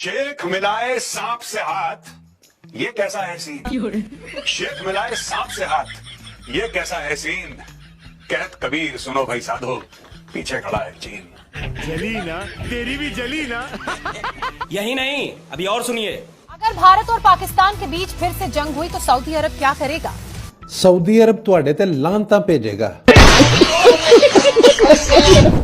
शेख मिलाए सांप से हाथ, ये कैसा है सीन। शेख मिलाए सांप से हाथ, ये कैसा है सीन। कहत कबीर सुनो भाई साधो, पीछे खड़ा है चीन। जली ना, तेरी भी जली ना। यही नहीं, अभी और सुनिए। अगर भारत और पाकिस्तान के बीच फिर से जंग हुई तो सऊदी अरब क्या करेगा? सऊदी अरब ਤੁਹਾਡੇ ਤੇ ਲਾਂਤਾਂ ਭੇਜੇਗਾ।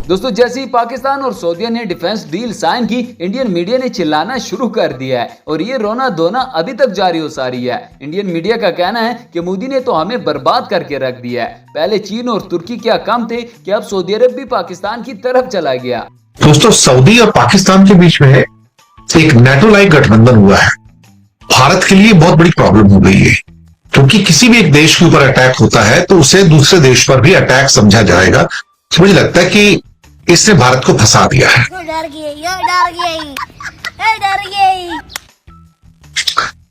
दोस्तों, जैसे ही पाकिस्तान और सऊदीया ने डिफेंस डील साइन की, इंडियन मीडिया ने चिल्लाना शुरू कर दिया है और ये रोना धोना अभी तक जारी हो सारी है। इंडियन मीडिया का कहना है कि मोदी ने तो हमें बर्बाद करके रख दिया है। पहले चीन और तुर्की क्या कम थे कि अब सऊदी अरब भी पाकिस्तान की तरफ चला गया। दोस्तों, सऊदी और पाकिस्तान के बीच में एक नेटो लाइक गठबंधन हुआ है। भारत के लिए बहुत बड़ी प्रॉब्लम हो गई है, क्योंकि किसी भी एक देश के ऊपर अटैक होता है तो उसे दूसरे देश पर भी अटैक समझा जाएगा। तो मुझे लगता है कि इसने भारत को फंसा दिया है।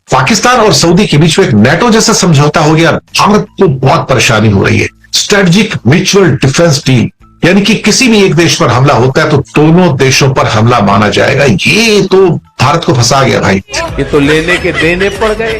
पाकिस्तान और सऊदी के बीच में एक नेटो जैसा समझौता हो गया। भारत को बहुत परेशानी हो रही है। स्ट्रेटेजिक म्यूचुअल डिफेंस डील, यानी कि किसी भी एक देश पर हमला होता है तो दोनों देशों पर हमला माना जाएगा। ये तो भारत को फंसा गया भाई। ये तो लेने के देने पड़ गए।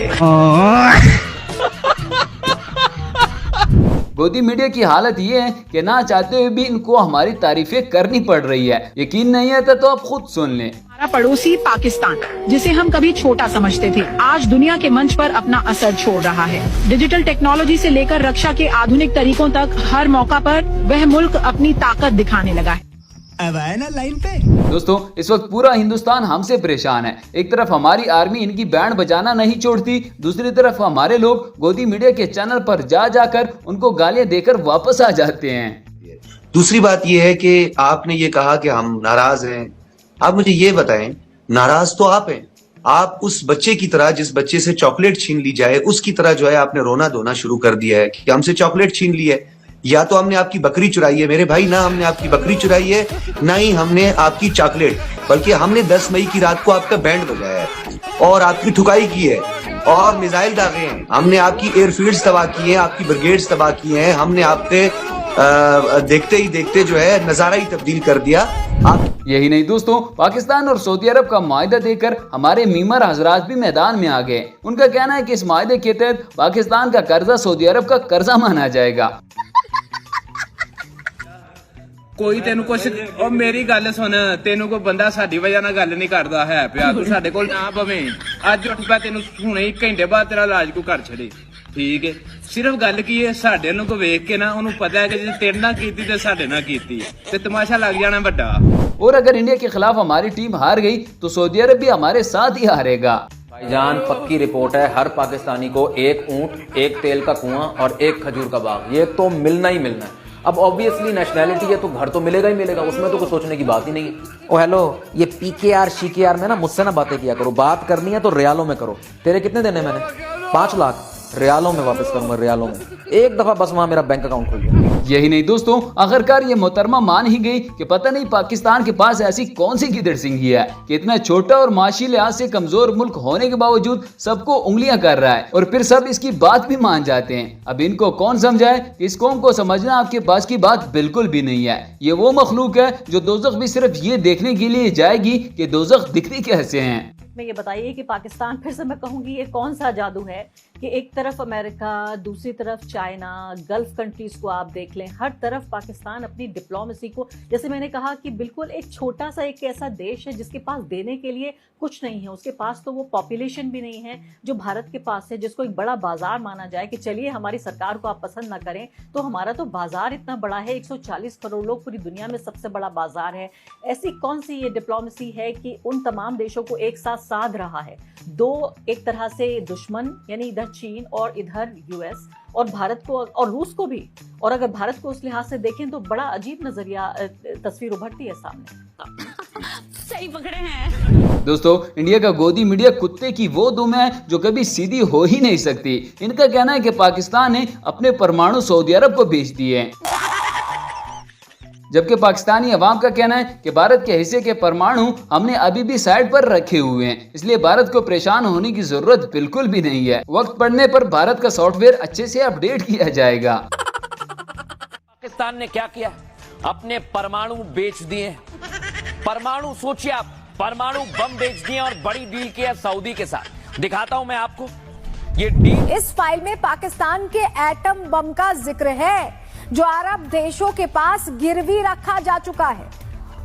गोदी मीडिया की हालत ये है कि ना चाहते हुए भी इनको हमारी तारीफें करनी पड़ रही है। यकीन नहीं आता तो आप खुद सुन लें। हमारा पड़ोसी पाकिस्तान, जिसे हम कभी छोटा समझते थे, आज दुनिया के मंच पर अपना असर छोड़ रहा है। डिजिटल टेक्नोलॉजी से लेकर रक्षा के आधुनिक तरीकों तक हर मौका पर वह मुल्क अपनी ताकत दिखाने लगा है। अब आए ना लाइन पे। दोस्तों, इस वक्त पूरा हिंदुस्तान हमसे परेशान है। एक तरफ हमारी आर्मी इनकी बैंड बजाना नहीं छोड़ती, दूसरी तरफ हमारे लोग गोदी मीडिया के चैनल पर जा जाकर उनको गालियां देकर वापस आ जाते हैं। दूसरी बात यह है कि आपने ये कहा कि हम नाराज हैं। आप मुझे ये बताएं, नाराज तो आप हैं। आप उस बच्चे की तरह, जिस बच्चे से चॉकलेट छीन ली जाए, उसकी तरह जो है आपने रोना धोना शुरू कर दिया है कि हमसे चॉकलेट छीन ली है। या तो हमने आपकी बकरी चुराई है मेरे भाई, ना हमने आपकी बकरी चुराई है, ना ही हमने आपकी चॉकलेट, बल्कि हमने 10 मई की रात को आपका बैंड बजाया है और आपकी ठुकाई की है और मिसाइल दागे हैं। हमने आपकी एयरफील्ड्स तबाह की हैं, आपकी ब्रिगेड्स तबाह की हैं। हमने आपके देखते ही देखते जो है नजारा ही तब्दील कर दिया। यही नहीं दोस्तों, पाकिस्तान और सऊदी अरब का माहिदा देकर हमारे मीमर हजरात भी मैदान में आ गए। उनका कहना है कि इस माहिदे के तहत पाकिस्तान का कर्जा सऊदी अरब का कर्जा माना जाएगा। कोई तेन कुछ और मेरी गल सुन, तेन कोई बंदा साडी वजह नाल गल नहीं करदा है पिया, तू साडे कोल ना पवे। अज उठ पा, तेन हुणे ही घंटे बाद तेरा इलाज को कर छड़े, ठीक है। सिर्फ गल की है, साडे नु को वेख के ना उन्होंने पता है कि जे तेरे नाल कीती ते साडे नाल कीती ते तमाशा लग जाना बड़ा। और अगर इंडिया के खिलाफ हमारी टीम हार गई तो सऊदी अरब भी हमारे साथ ही हारेगा। भाईजान, पक्की रिपोर्ट है, हर पाकिस्तानी को एक ऊंट, एक तेल का कुआं और एक खजूर का बाग, ये तो मिलना ही मिलना है। अब ऑब्वियसली नेशनैलिटी है तो घर तो मिलेगा ही मिलेगा, उसमें तो कुछ सोचने की बात ही नहीं है। ओ हेलो, ये पीकेआर शीकेआर में ना मुझसे ना बातें किया करो। बात करनी है तो रियालों में करो। तेरे कितने देने मैंने? 5 लाख रियालों में वापस करूंगा, रियालों में। एक दफा बस वहां मेरा बैंक अकाउंट खुल गया। यही नहीं दोस्तों, आखिरकार ये मोहतरमा मान ही गई कि पता नहीं पाकिस्तान के पास ऐसी कौन सी गिदड़ सिंगी है कि इतना छोटा और माशी लिहाज से कमजोर मुल्क होने के बावजूद सबको उंगलियां कर रहा है और फिर सब इसकी बात भी मान जाते हैं। अब इनको कौन समझाए कि इस कौम को समझना आपके पास की बात बिल्कुल भी नहीं है। ये वो मखलूक है जो दोज़ख भी सिर्फ ये देखने के लिए जाएगी कि दोज़ख दिखती कैसे है। में ये बताइए कि पाकिस्तान, फिर से मैं कहूँगी, ये कौन सा जादू है कि एक तरफ अमेरिका, दूसरी तरफ चाइना, गल्फ कंट्रीज को आप देख लें, हर तरफ पाकिस्तान अपनी डिप्लोमेसी को, जैसे मैंने कहा कि बिल्कुल एक छोटा सा एक ऐसा देश है जिसके पास देने के लिए कुछ नहीं है। उसके पास तो वो पॉपुलेशन भी नहीं है जो भारत के पास है, जिसको एक बड़ा बाजार माना जाए कि चलिए हमारी सरकार को आप पसंद ना करें तो हमारा तो बाजार इतना बड़ा है, 140 करोड़ लोग, पूरी दुनिया में सबसे बड़ा बाजार है। ऐसी कौन सी ये डिप्लोमेसी है कि उन तमाम देशों को एक साथ साध रहा है? दो एक तरह से दुश्मन, यानी इधर चीन और इधर यूएस, और भारत को और रूस को भी। और अगर भारत को उस लिहाज से देखें तो बड़ा अजीब नजरिया तस्वीर उभरती है सामने। सही पकड़े हैं दोस्तों, इंडिया का गोदी मीडिया कुत्ते की वो दुम है जो कभी सीधी हो ही नहीं सकती। इनका कहना है कि पाकिस्तान ने अपने परमाणु सऊदी अरब को बेच दिए, जबकि पाकिस्तानी अवाम का कहना है कि भारत के हिस्से के परमाणु हमने अभी भी साइड पर रखे हुए हैं, इसलिए भारत को परेशान होने की जरूरत बिल्कुल भी नहीं है। वक्त पड़ने पर भारत का सॉफ्टवेयर अच्छे से अपडेट किया जाएगा। पाकिस्तान ने क्या किया? अपने परमाणु बेच दिए। परमाणु सोचिए आप, परमाणु बम बेच दिए और बड़ी डील की है सऊदी के साथ। दिखाता हूं मैं आपको ये डील। इस फाइल में पाकिस्तान के एटम बम का जिक्र है जो अरब देशों के पास गिरवी रखा जा चुका है।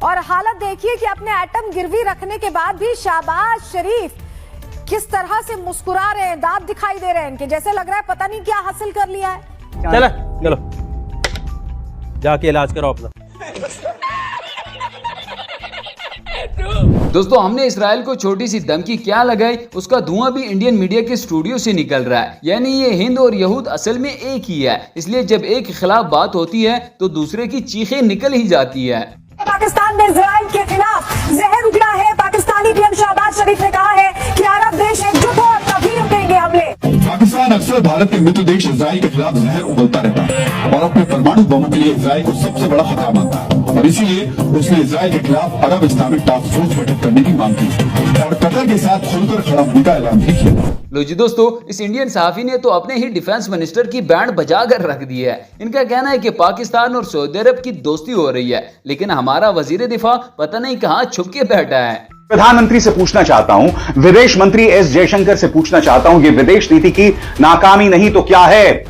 और हालत देखिए कि अपने एटम गिरवी रखने के बाद भी शहबाज शरीफ किस तरह से मुस्कुरा रहे हैं, दांत दिखाई दे रहे हैं इनके, जैसे लग रहा है पता नहीं क्या हासिल कर लिया है। चलो चलो जाके इलाज करो अपना। दोस्तों, हमने इसराइल को छोटी सी धमकी क्या लगाई, उसका धुआं भी इंडियन मीडिया के स्टूडियो से निकल रहा है। यानी ये हिंद और यहूद असल में एक ही है, इसलिए जब एक के खिलाफ बात होती है तो दूसरे की चीखें निकल ही जाती है। पाकिस्तान में इजराइल के खिलाफ जहर उगला है। पाकिस्तानी पीएम शहबाज शरीफ ने कहा है कि अरब देश एकजुट हो और तभी रुकेंगे हमले। पाकिस्तान अक्सर भारत के मित्र देश इजराइल के खिलाफ जहर उगलता रहता है और अपने परमाणु बमों के लिए इजराइल को सबसे बड़ा खतरा मानता है और इसीलिए उसने इजराइल के खिलाफ अरब इस्लामिक टास्क फोर्स गठित करने की मांग की और कतर के साथ खुलकर खड़ा होने का ऐलान भी किया। लो जी दोस्तों, इस इंडियन सहाफी ने तो अपने ही डिफेंस मिनिस्टर की बैंड बजा कर रख दी है। इनका कहना है कि पाकिस्तान और सऊदी अरब की दोस्ती हो रही है, लेकिन हमारा वजीर दिफा पता नहीं कहां छुप के बैठा है। प्रधानमंत्री से पूछना चाहता हूं, विदेश मंत्री एस जयशंकर से पूछना चाहता हूं, ये विदेश नीति की नाकामी नहीं तो क्या है?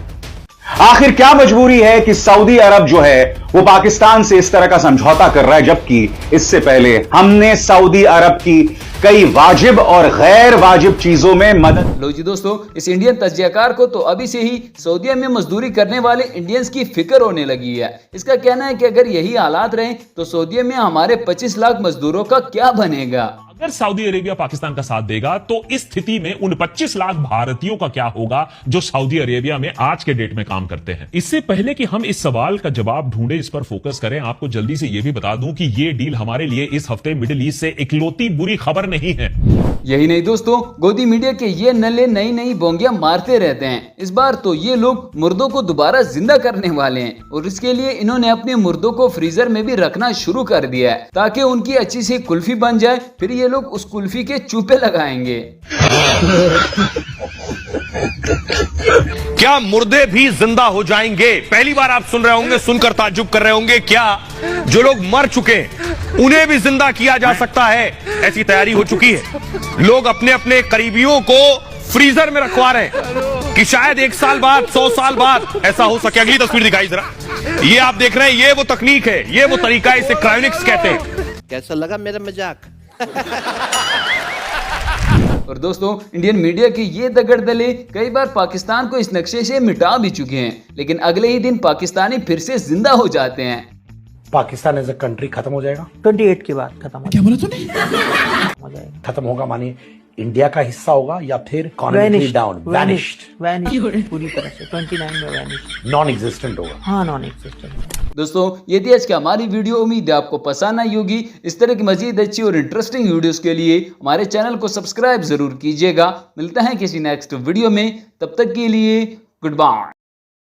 आखिर क्या मजबूरी है कि सऊदी अरब जो है वो पाकिस्तान से इस तरह का समझौता कर रहा है, जबकि इससे पहले हमने सऊदी अरब की कई वाजिब और गैर वाजिब चीजों में मदद। लो जी दोस्तों, इस इंडियन तज्जियाकार को तो अभी से ही सऊदीया में मजदूरी करने वाले इंडियंस की फिक्र होने लगी है। इसका कहना है कि अगर यही हालात रहे तो सऊदीया में हमारे 25 लाख मजदूरों का क्या बनेगा। अगर सऊदी अरेबिया पाकिस्तान का साथ देगा तो इस स्थिति में उन 25 लाख भारतीयों का क्या होगा जो सऊदी अरेबिया में आज के डेट में काम करते हैं। इससे पहले कि हम इस सवाल का जवाब ढूंढे, इस पर फोकस करें, आपको जल्दी से यह भी बता दूं कि यह डील हमारे लिए इस हफ्ते मिडिल ईस्ट से इकलौती बुरी खबर नहीं है। यही नहीं दोस्तों, गोदी मीडिया के ये नल्ले नई नई बोंगियां मारते रहते हैं। इस बार तो ये लोग मुर्दों को दोबारा जिंदा करने वाले हैं और इसके लिए इन्होंने अपने मुर्दों को फ्रीजर में भी रखना शुरू कर दिया है ताकि उनकी अच्छी सी कुल्फी बन जाए, फिर ये लोग उस कुल्फी के चूपे लगाएंगे। क्या मुर्दे भी जिंदा हो जाएंगे? पहली बार आप सुन रहे होंगे, सुनकर ताज्जुब कर रहे होंगे। क्या जो लोग मर चुके उन्हें भी जिंदा किया जा सकता है? ऐसी तैयारी हो चुकी है। लोग अपने अपने करीबियों को फ्रीजर में रखवा रहे हैं कि शायद 1 साल बाद, 100 साल बाद ऐसा हो सके। अगली तस्वीर दिखाई जरा, ये आप देख रहे हैं, ये वो तकनीक है, ये वो तरीका है, इसे क्रायोनिक्स कहते हैं। कैसा लगा मेरा मजाक? और दोस्तों, इंडियन मीडिया के ये दगड़दले कई बार पाकिस्तान को इस नक्शे से मिटा भी चुके हैं, लेकिन अगले ही दिन पाकिस्तानी फिर से जिंदा हो जाते हैं। पाकिस्तान एज अ कंट्री खत्म हो जाएगा 28 के बाद खत्म हो जाएगा। क्या बोला तूने? खत्म होगा मानिए इंडिया का हिस्सा होगा या फिर डाउन, वैनिश्ड पूरी तरह से 29 में वैनिश्ड, नॉन एग्जिस्टेंट होगा। हाँ, नॉन एग्जिस्टेंट। दोस्तों, ये थी आज की हमारी वीडियो। उम्मीद है आपको पसंद आई होगी। इस तरह की मजीद अच्छी और इंटरेस्टिंग वीडियोस के लिए हमारे चैनल को सब्सक्राइब जरूर कीजिएगा। मिलते हैं किसी नेक्स्ट वीडियो में, तब तक के लिए गुड बाय।